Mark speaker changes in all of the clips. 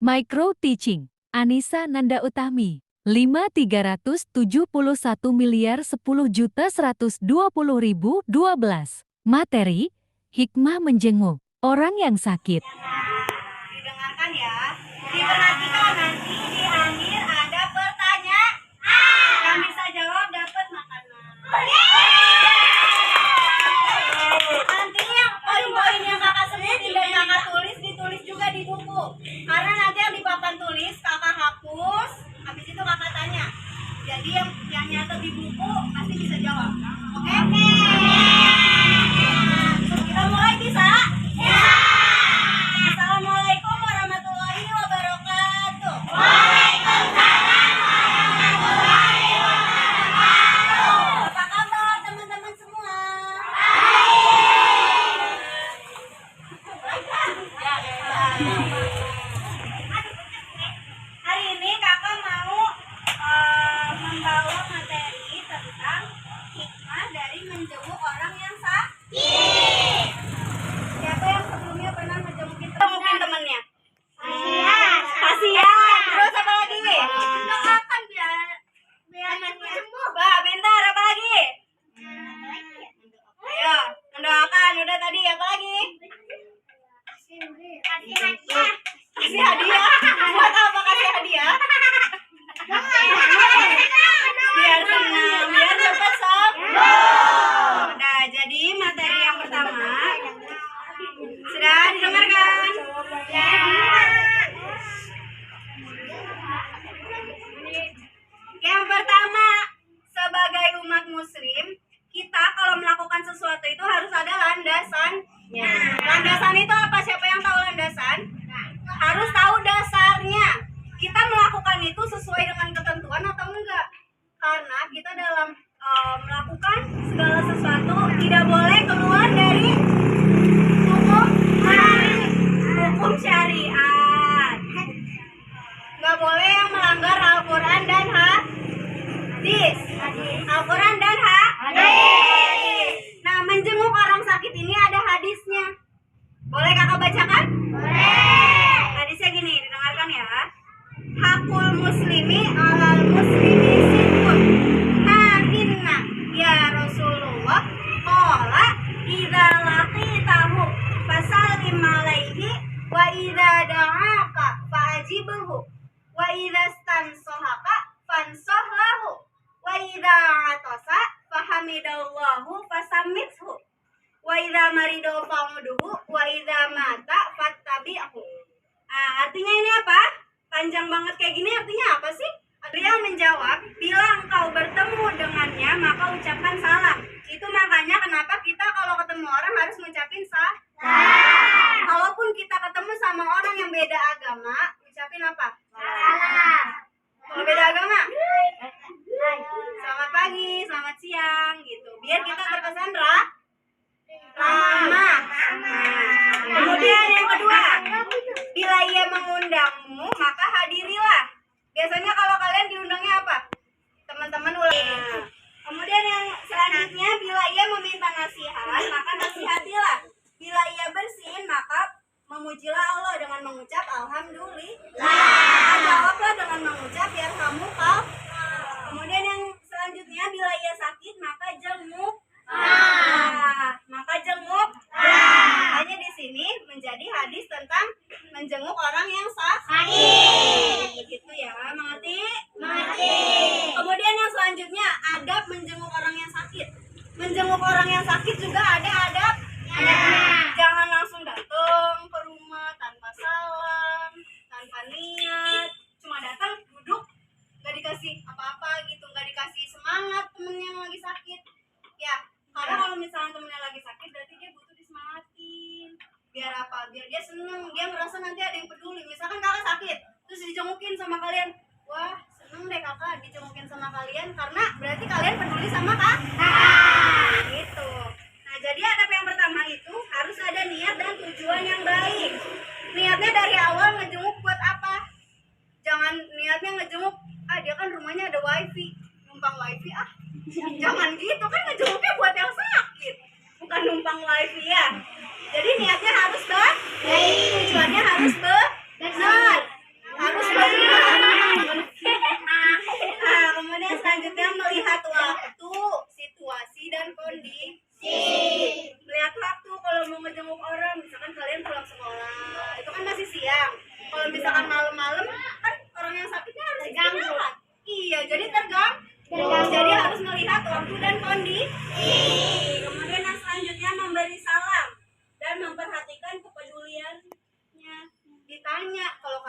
Speaker 1: Micro Teaching, Anissa Nanda Utami, 5.371 miliar 10.120.012. Materi, hikmah menjenguk orang yang sakit.
Speaker 2: Didengarkan ya, diperhatikan nanti di akhir ada pertanyaan. Yang bisa jawab dapat makanan. Nanti yang poin-poin yang kakak sebutin dan kakak tulis ditulis juga di buku. Karena nanti yang di papan tulis kakak hapus, habis itu kakak tanya. Jadi yang nyatet di buku pasti bisa jawab. Oke? Kita mulai bisa? Ya. Assalamualaikum warahmatullahi wabarakatuh. Waalaikumsalam warahmatullahi wabarakatuh. Apa kabar teman-teman semua? Hari ini kakak mau membawa materi tentang hikmah dari menjenguk orang yang sakit. Siapa yang sebelumnya pernah menjengukin temannya? Kasihan. Terus apa lagi? Doakan biar sembuh. Bah, bentar apa lagi? Ayo, mendoakan. Udah tadi apa lagi? Kasih hadiah. Buat apa kasih hadiah? Biar senang, biar cepat sembuh. Nah, jadi materi yang pertama sudah didengarkan? Ya. Yang pertama, sebagai umat muslim, kita kalau melakukan sesuatu itu harus ada landasannya. Landasan itu apa? Siapa yang tahu landasan? Harus tahu dasarnya. Kita melakukan itu sesuai dengan ketentuan atau enggak? Karena kita dalam melakukan segala sesuatu tidak boleh keluar dari hukum syariat. Nggak boleh yang melanggar Al-Quran dan hadis. Al-Quran dan hadis. Nah, menjenguk orang sakit ini ada hadisnya. Boleh kakak bacakan? Boleh. Hadisnya gini, didengarkan ya. Hakul muslimi alal muslimi sittun. Inna ya Rasulullah qala idza laqitahu fasallim alaihi wa idza da'aka fa'ajibhu wa idza stansahaka fansah lahu wa idza atasa fahamidallahu fasammithu wa idza marido fa'uduhu wa idza mata fattabi'hu. Artinya ini apa? Panjang banget kayak gini, artinya apa sih? Beliau menjawab, bila engkau bertemu dengannya maka ucapkan salam. Itu makanya kenapa kita kalau ketemu orang harus ngucapin salam. Kalaupun kita ketemu sama orang yang beda agama, ucapin apa? Salam. Kalau beda agama? Selamat pagi, selamat siang gitu. Biar kita terkesan ramah. Kemudian yang kedua, bila ia mengundangmu maka hadirilah. Biasanya kalau kalian diundangnya apa? Teman-teman ulang. Kemudian yang selanjutnya, bila ia meminta nasihat maka nasihatilah. Bila ia bersin maka memujilah Allah dengan mengucap alhamdulillah. Jawablah dengan mengucap yarhamukallah. Kemudian yang selanjutnya, bila ia sakit maka jenguk. Maka jenguk. Hanya di sini menjadi hadis tentang menjenguk orang yang sakit. Begitu ya, mengerti? Mengerti. Kemudian yang selanjutnya, adab menjenguk orang yang sakit. Menjenguk orang yang sakit juga ada adab. Jangan langsung datang ke rumah tanpa salam, tanpa niat, cuma datang duduk, nggak dikasih apa-apa gitu, nggak dikasih semangat temen yang lagi sakit. Ya, karena kalau misalnya temennya lagi sakit berarti dia butuh disemangatin. Biar apa? Biar dia seneng, dia merasa nanti ada yang peduli. Misalkan kakak sakit, terus dijengukin sama kalian, wah seneng deh kakak dijengukin sama kalian, karena berarti kalian peduli sama kakak. Gitu. Nah, jadi adab yang pertama itu harus ada niat dan tujuan yang baik. Niatnya dari awal ngejenguk buat apa? Jangan niatnya ngejenguk, dia kan rumahnya ada wifi, numpang wifi Jangan gitu, kan ngejenguknya buat yang sakit, bukan numpang wifi ya. Jadi niatnya harus baik, tujuannya harus benar.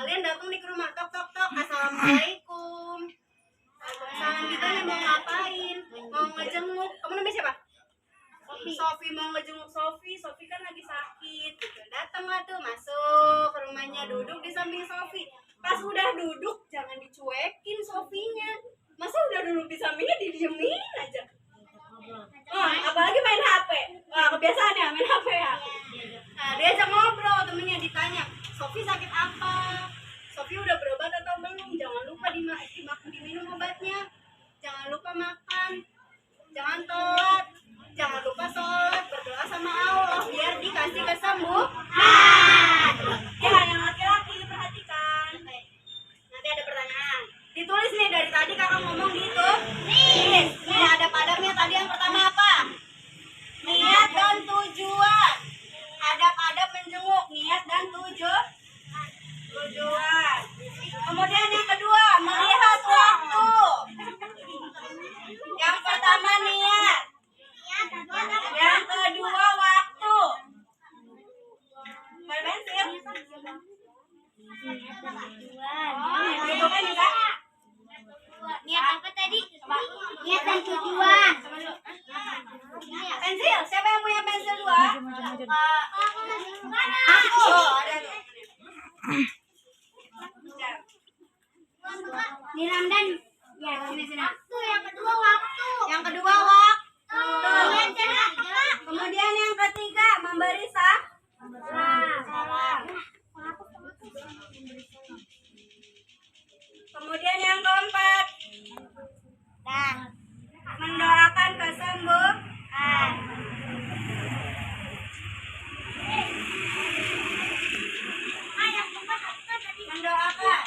Speaker 2: Kalian datang nih ke rumah, tok tok tok, assalamualaikum. Waalaikumsalam. Ditanya mau ngapain? Mau ngejenguk. Kamu namanya siapa? Sofi. Mau ngejenguk Sofi. Sofi kan lagi sakit. Gitu. Datang lah tuh, masuk ke rumahnya, duduk di samping Sofi. Pas udah duduk, jangan dicuekin Sofinya. Masa udah duduk di sampingnya didiemin aja. Apalagi main HP. Wah, kebiasaan ya main HP ya. Nah, diajak ngobrol, temennya ditanya, Sofi sakit apa? Sofi udah berobat atau belum? Jangan lupa diminum obatnya. Jangan lupa makan. Jangan telat. Jangan lupa sholat, berdoa sama Allah biar dikasih kesembuhan. Ya, yang laki-laki perhatikan. Nanti ada pertanyaan. Ditulis nih dari tadi kakak ngomong gitu. Nih ada padamnya tadi yang pertama apa? Niat dan tujuan. Adab-adab menjenguk, niat dan tujuan. Kemudian yang kedua, melihat waktu. Yang pertama niat. Yang kedua waktu. Main pensil. Itu kan juga.
Speaker 3: Niat apa tadi? Niat dan tujuan.
Speaker 2: Pensil, siapa yang punya pensil dua?
Speaker 3: Aku.
Speaker 2: Ada tuh.
Speaker 3: Di Ramdan. Ya, sini. Yang kedua waktu.
Speaker 2: Yang kedua waktu.
Speaker 3: Kemudian
Speaker 2: Kemudian yang ketiga memberi salam. Kemudian yang keempat mendoakan kesembuhan. Mendoakan.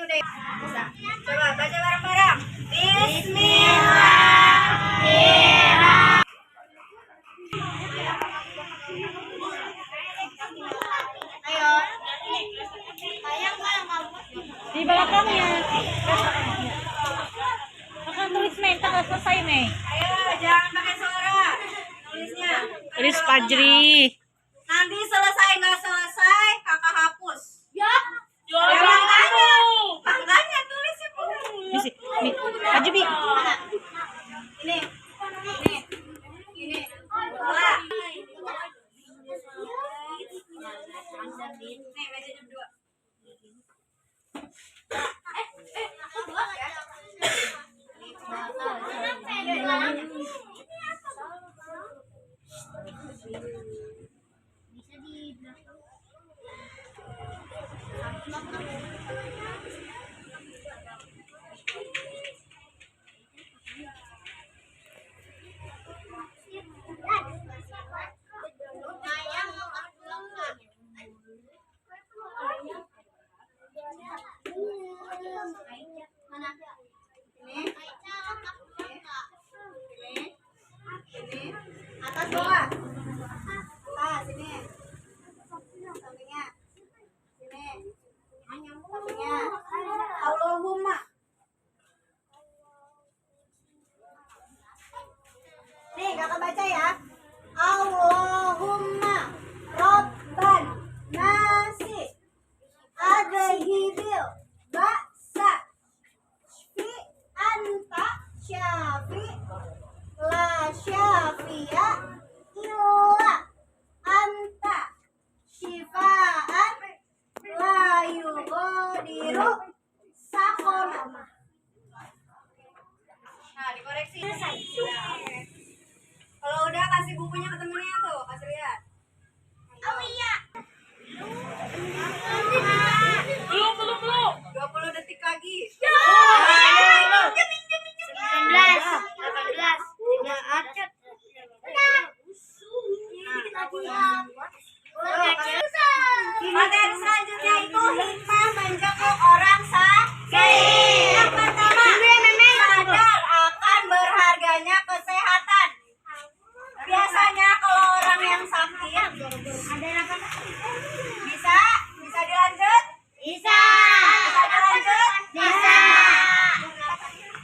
Speaker 2: udah bisa. Coba baca bareng-bareng. Bismillahirrahmanirrahim. Ayo.
Speaker 3: Di belakangnya. Akan tulis Mei, tanggal selesai Mei.
Speaker 2: Ayo, jangan pakai suara. Tulisnya.
Speaker 3: Tulis Fajri.
Speaker 2: Nanti selesai nggak selesai, kakak hapus. Ya.
Speaker 3: Ya,
Speaker 2: Makanya tulis ya.
Speaker 3: Misi, Bi. Maju Bi.
Speaker 2: Ini. Ini. Dua. Nih, mejanya berdua. Aku dua ya.
Speaker 3: Bisa di belakang.
Speaker 2: Atas bawah. Atas sini. Sampingnya. Sini. Sampingnya. Allahumma. Nih, kakak baca ya. Allahumma Rabban nasi adhibil ba'sa fi anta syafi la syafi'a illa anta syifaan la yughadiru saqama. Nah, dikoreksi. Kalau udah kasih bukunya ke temennya tuh, kasih lihat. Oh iya.
Speaker 3: Belum.
Speaker 2: 20 detik lagi.
Speaker 3: 19, 18. Udah acet.
Speaker 2: Materi selanjutnya itu hikmah menjenguk orang sakit. Yang pertama, sadar akan berharganya kesehatan. Biasanya kalau orang yang sakit, bisa dilanjut? Bisa dilanjut? Bisa.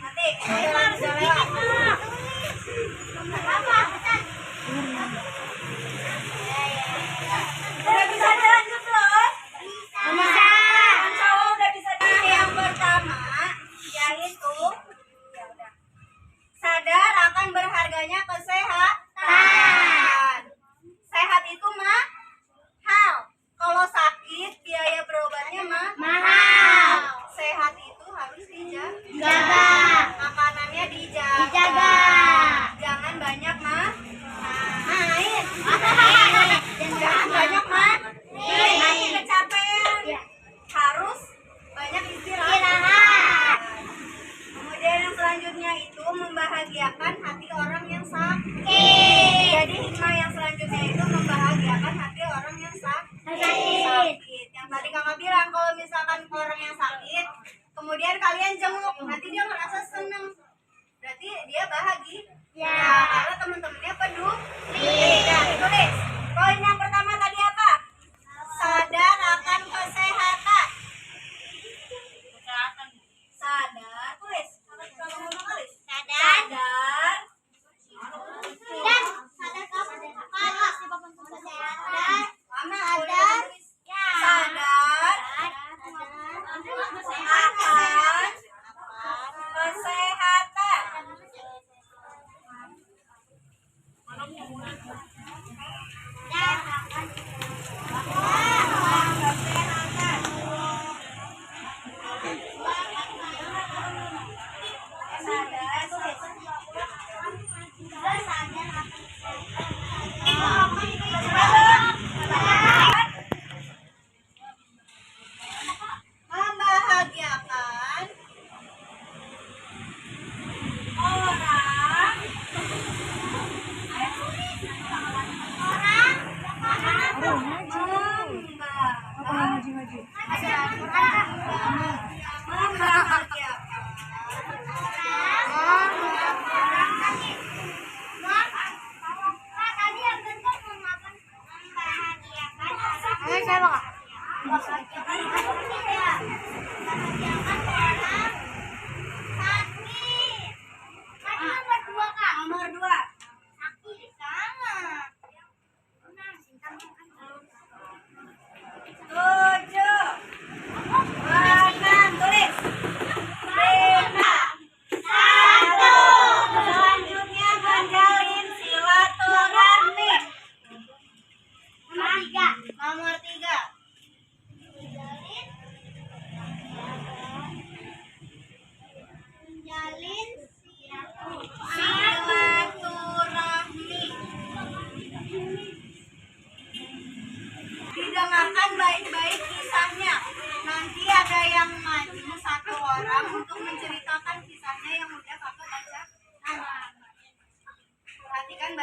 Speaker 2: Nanti, bisa lewat. Udah bisa dilanjut belum? Bisa. Insya Allah udah bisa. Yang pertama, yaitu ya udah. Sadar akan berharganya kesehatan. Sehat itu mahal. Kalau sakit, biaya berobatnya mahal. Sehat itu harus dijaga. Makanannya dijaga. Jangan banyak main. Jangan banyak main. Nanti kecapean. Harus banyak istirahat. Kemudian yang selanjutnya itu membahagiakan hati orang yang sakit. Jadi hikmah yang selanjutnya itu membahagiakan hati orang yang sakit. Yang tadi kakak bilang kalau misalkan orang yang sakit, kemudian kalian jenguk, nanti dia merasa senang. Berarti dia bahagia. Ya, karena teman-temannya peduli. Nah, ditulis. Poin yang pertama tadi apa? Sadar akan kesehatan. Sadar, tulis. Kalau ngomong tulis. Sadar. Mama, sadar. Sadar. Akan kesehatan.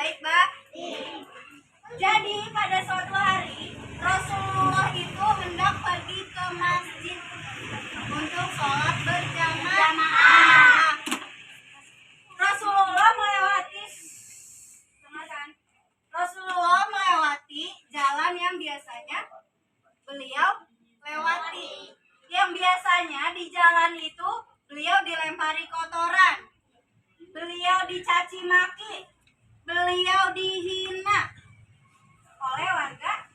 Speaker 2: Baik, Mbak. Jadi pada suatu hari Rasulullah itu hendak pergi ke masjid untuk sholat berjamaah. Rasulullah melewati jalan yang biasanya beliau lewati. Yang biasanya di jalan itu beliau dilempari kotoran, beliau dicaci maki, beliau dihina oleh warga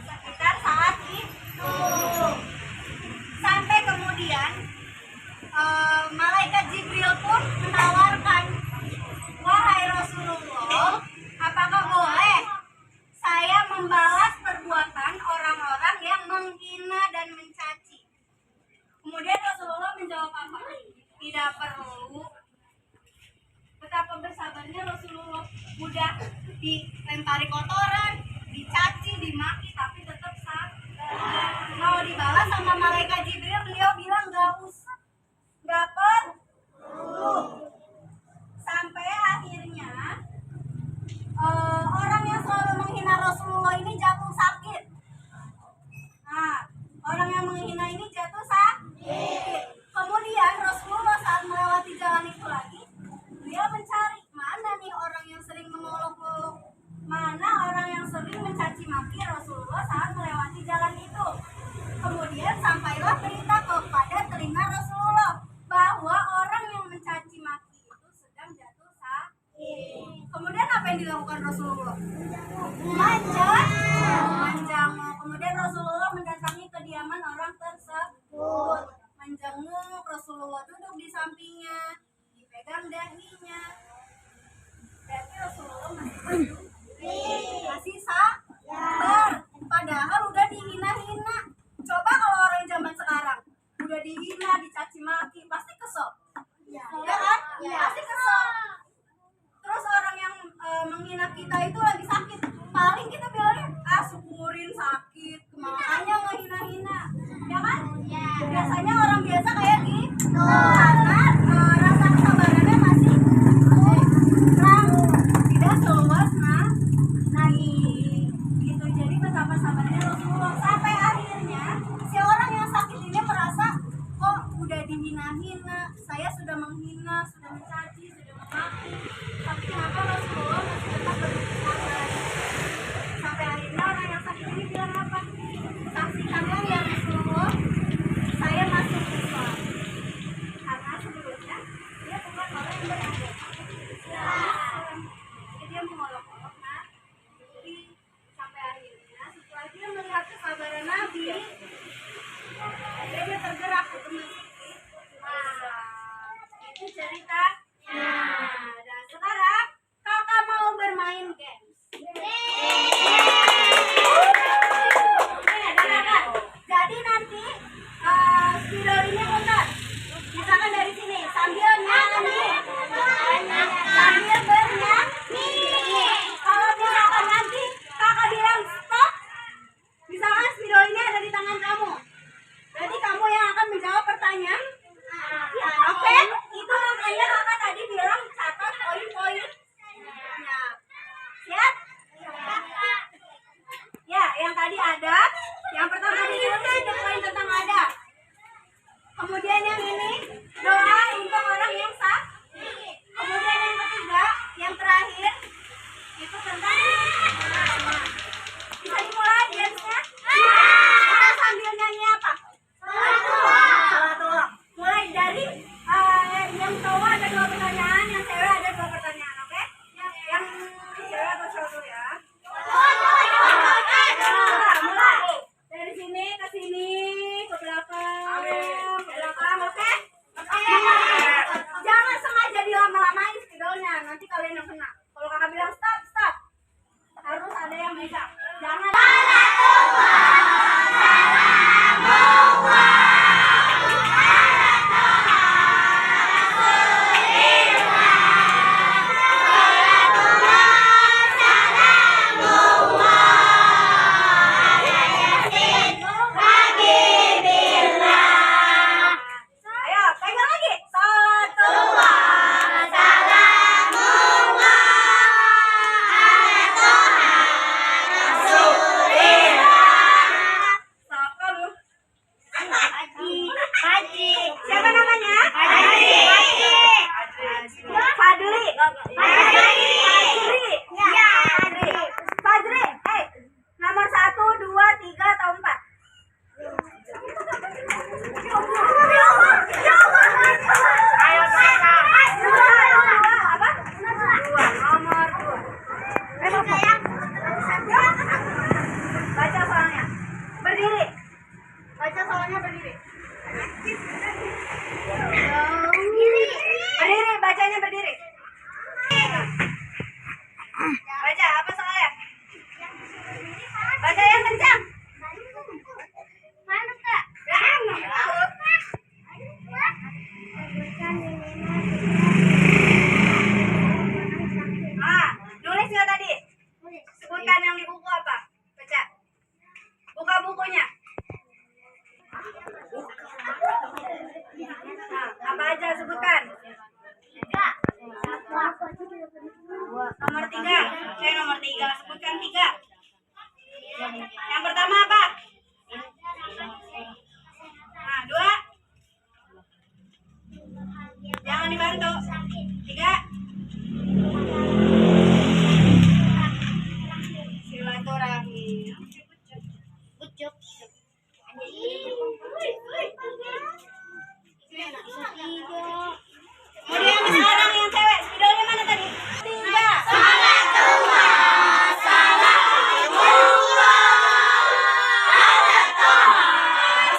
Speaker 2: sekitar saat itu. Sampai kemudian malaikat Jibril pun menawarkan, wahai Rasulullah, apakah boleh saya membalas perbuatan orang-orang yang menghina dan mencaci? Kemudian Rasulullah menjawab apa? Tidak perlu. Betapa bersabarnya Rasulullah. Udah dilempari kotoran, dicaci, dimaki, tapi tetap sabar. Mau dibalas sama malaikat Jibril, beliau bilang gak usah, gak perlu. Sampai akhirnya orang yang selalu menghina Rasulullah ini jatuh sakit. Nah, orang yang menghina ini jatuh sakit. Kemudian Rasulullah saat melewati jalan itu lagi, beliau mencari mana nih orang yang sering mengolok-olok, mana orang yang sering mencaci maki Rasulullah saat melewati jalan itu. Kemudian sampailah berita kepada telinga Rasulullah bahwa orang yang mencaci maki itu sedang jatuh sakit. Kemudian apa yang dilakukan Rasulullah? Menjenguk. Kemudian Rasulullah mendatangi kediaman orang tersebut. Menjenguk, Rasulullah duduk di sampingnya, dipegang dahinya. Berarti Rasulullah masih sabar. Padahal udah dihina-hina. Coba kalau orang zaman sekarang udah dihina, dicaci maki, pasti kesel. Ya kan? Pasti kesel. Terus orang yang menghina kita itu lagi sakit, paling kita bilangnya, syukurin sakit, makanya ngehina-hina, ya kan? Biasanya orang biasa kayak gitu, karena rasa kesabarannya masih kurang, tidak seluas nadi gitu. Jadi betapa sabarnya Rasulullah, sampai akhirnya si orang yang sakit ini merasa, kok udah dihina-hina, saya sudah menghina, sudah mencaci, sudah memaki, tapi kenapa Rasulullah masih tetap bersabar? Sampai akhirnya orang yang sakit ini bilang apa? Saksikanlah ya Rasulullah, saya masuk Islam. Karena sebelumnya dia bukan orang yang beragama Islam. Jadi dia mengolok-olok Nabi. Sampai akhirnya setelah dia melihat kesabaran Nabi, dia tergerak untuk masuk Islam. Itu ceritanya. Dan sekarang kakak mau bermain games. Jadi nanti spidolnya muter. Misalkan dari sini sambil nyanyi, sambil bernyanyi. Kalau misalkan nanti kakak bilang stop, misalkan spidolnya ada di tangan kamu, berarti kamu yang akan menjawab pertanyaan. Oke? Itu makanya kakak tadi bilang catat poin-poin. Siap? Ya, yang tadi ada. Yang pertama ditulis poin tentang ada. Kemudian yang ini doa untuk orang yang sakit. Kemudian yang ketiga, yang terakhir itu tentang agama. Bisa dimulai dance-nya? Kita sambil nyanyi apa? Salatullah. Mulai dari yang cowok ada 2 pertanyaan, yang cewek ada 2 pertanyaan, oke? Yang cewek atau cowok dulu ya? Mulai dari sini ke sini, ke belakang, oke? Siapa namanya? Fadli. Fadri. Nomor 1, 2, 3 atau 4? Ayo apa? 2. Nomor 2. Baca soalnya. Berdiri. Baca soalnya berdiri. Berdiri, bacanya berdiri. Baca apa soalnya? Baca yang kencang.
Speaker 3: Mana Kak?
Speaker 2: Nulis nggak tadi? Sebutkan yang di buku apa? Baca. Buka bukunya. Apa aja sebutkan? Nomor 3. Nomor 3. Sebutkan 3. Yang pertama apa? 2. Jangan dibantu. 3. Silaturahmi.
Speaker 3: Ucup.
Speaker 2: Kemudian sekarang yang cewek, spidolnya mana tadi? 3.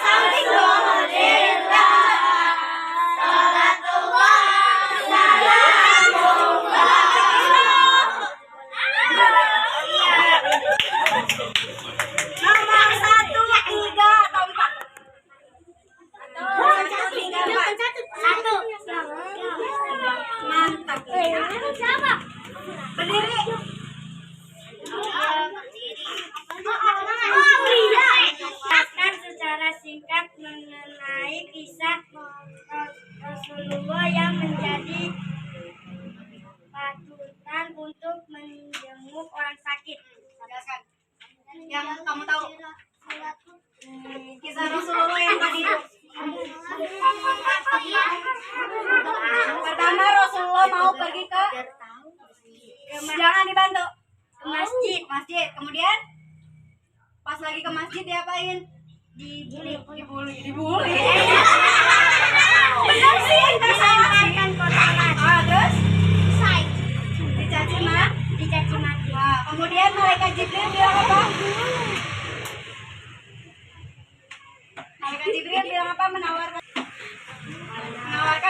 Speaker 2: Samping dong. Nomor 1, 3 atau 4? Nomor 1, 3, 4. Mantap. Berdiri.
Speaker 3: Akan secara singkat mengenai kisah Rasulullah yang menjadi patutan untuk menjenguk orang sakit.
Speaker 2: Jelaskan. Yang kamu tahu. Kisah Rasulullah yang tadi. Pertama Rasulullah mau pergi ke jangan dibantu.
Speaker 3: Ke masjid.
Speaker 2: Masjid. Kemudian pas lagi ke masjid diapain?
Speaker 3: Dibuli.
Speaker 2: Dibully. Benar sih.
Speaker 3: Dilemparkan kotoran.
Speaker 2: Terus
Speaker 3: Selesai.
Speaker 2: dicaci
Speaker 3: Maki.
Speaker 2: kemudian malaikat Jibril bilang apa? Malaikat Jibril bilang apa? Menawarkan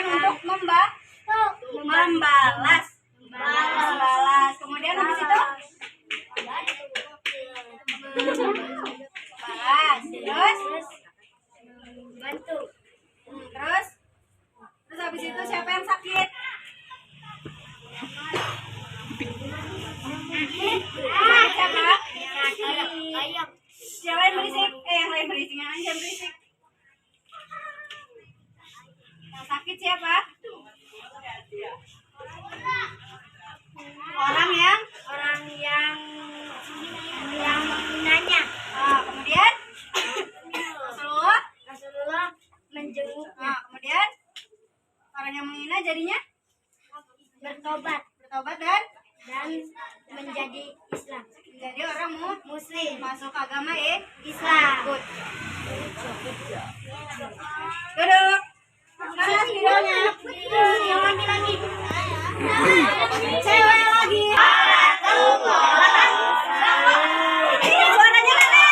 Speaker 2: untuk membalas. Kemudian habis itu balas. Terus
Speaker 3: Bantu.
Speaker 2: terus habis itu siapa yang sakit? Siapa? Siapa yang berisik? Yang lain berisik, yang lain jangan berisik. Yang sakit siapa? Orang yang
Speaker 3: menghinanya.
Speaker 2: kemudian
Speaker 3: Rasulullah menjenguknya.
Speaker 2: kemudian orang yang menghina jadinya
Speaker 3: Bertobat
Speaker 2: dan
Speaker 3: menjadi Islam.
Speaker 2: jadi orang
Speaker 3: Muslim.
Speaker 2: masuk agama
Speaker 3: Islam.
Speaker 2: Good. Duduk. Mana spidolnya?
Speaker 3: Yang laki-laki.
Speaker 2: Cewek lagi. Suaranya mana?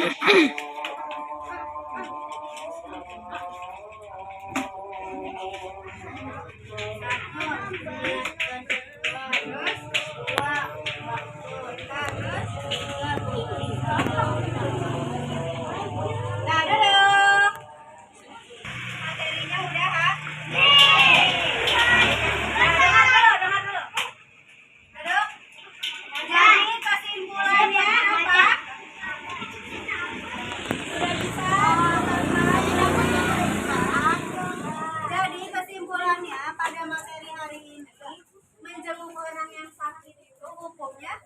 Speaker 2: Nah, duduk. Materinya udah, ha? Nah, dengar dulu. Duduk. Jadi kesimpulannya apa? Jadi kesimpulannya pada materi hari ini, menjenguk orang yang sakit itu hukumnya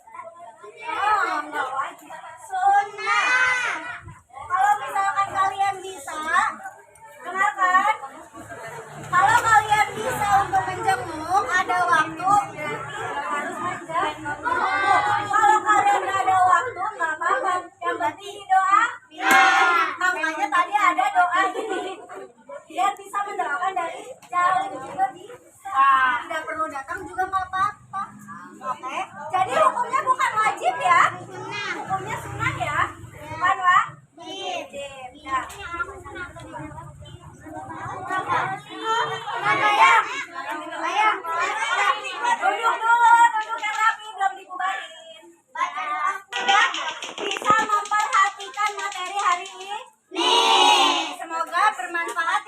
Speaker 2: enggak wajib, sunnah. Kalau misalkan kalian bisa, dengarkan. Kalau kalian bisa untuk menjenguk, ada waktu, harus menjenguk. Kalau kalian nggak ada waktu, nggak apa-apa. Yang penting doa. Makanya tadi ada doa ini. Biar bisa mendoakan dari jauh juga bisa. Tidak perlu datang juga nggak apa-apa. Oke. Jadi hukumnya bukan wajib ya. Hukumnya sunnah ya. Bukan wajib. Ya. Ayam. Duduk dulu, duduk yang rapi, belum dibubarin. Sudah bisa memperhatikan materi hari ini. Semoga bermanfaat